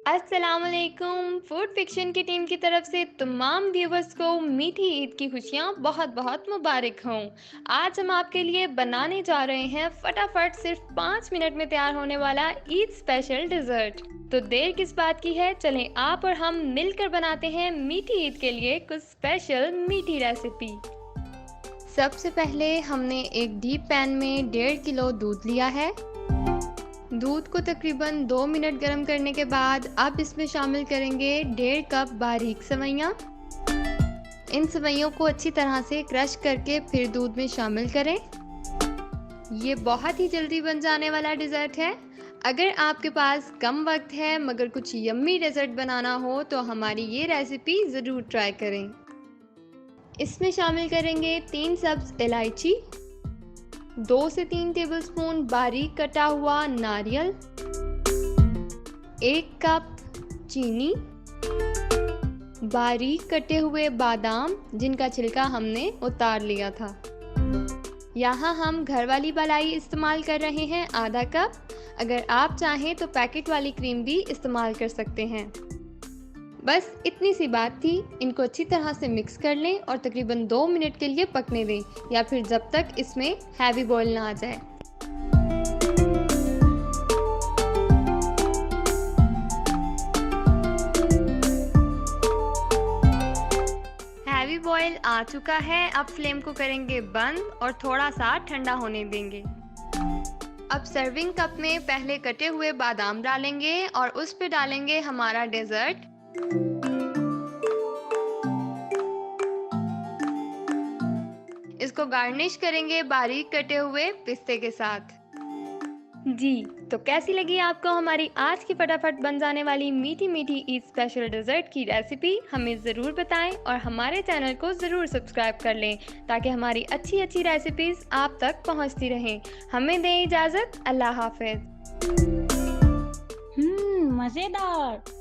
अस्सलाम वालेकुम। Food fiction की टीम की तरफ से तमाम व्यूवर्स को मीठी ईद की खुशियाँ बहुत बहुत मुबारक हों। आज हम आपके लिए बनाने जा रहे हैं फटाफट सिर्फ 5 मिनट में तैयार होने वाला ईद स्पेशल डिज़र्ट। तो देर किस बात की है, चलें आप और हम मिलकर बनाते हैं मीठी ईद के लिए कुछ स्पेशल मीठी रेसिपी। सबसे पहले हमने एक डीप पैन में 1.5 किलो दूध लिया है। दूध को तकरीबन 2 मिनट गर्म करने के बाद अब इसमें शामिल करेंगे 1.5 कप बारीक सेवइयाँ। इन सेवइयों को अच्छी तरह से क्रश करके फिर दूध में शामिल करें। ये बहुत ही जल्दी बन जाने वाला डिज़र्ट है। अगर आपके पास कम वक्त है मगर कुछ यम्मी डेजर्ट बनाना हो तो हमारी ये रेसिपी ज़रूर ट्राई करें। इसमें शामिल करेंगे 3 सब्ज़ इलायची, 2 से 3 टेबलस्पून बारीक कटा हुआ नारियल, 1 कप चीनी, बारीक कटे हुए बादाम जिनका छिलका हमने उतार लिया था। यहाँ हम घर वाली मलाई इस्तेमाल कर रहे हैं आधा कप। अगर आप चाहें तो पैकेट वाली क्रीम भी इस्तेमाल कर सकते हैं। बस इतनी सी बात थी। इनको अच्छी तरह से मिक्स कर लें और तकरीबन 2 मिनट के लिए पकने दें या फिर जब तक इसमें हैवी बॉईल ना आ जाए। हैवी बॉईल आ चुका है। अब फ्लेम को करेंगे बंद और थोड़ा सा ठंडा होने देंगे। अब सर्विंग कप में पहले कटे हुए बादाम डालेंगे और उस पे डालेंगे हमारा डेजर्ट। इसको गार्निश करेंगे बारीक कटे हुए पिस्ते के साथ। जी, तो कैसी लगी आपको हमारी आज की फटाफट बन जाने वाली मीठी मीठी ईद स्पेशल डेजर्ट की रेसिपी? हमें ज़रूर बताएं और हमारे चैनल को ज़रूर सब्सक्राइब कर लें ताकि हमारी अच्छी अच्छी रेसिपीज़ आप तक पहुंचती रहें। हमें दें इजाज़त। अल्लाह हाफ़िज़। मज़ेदार।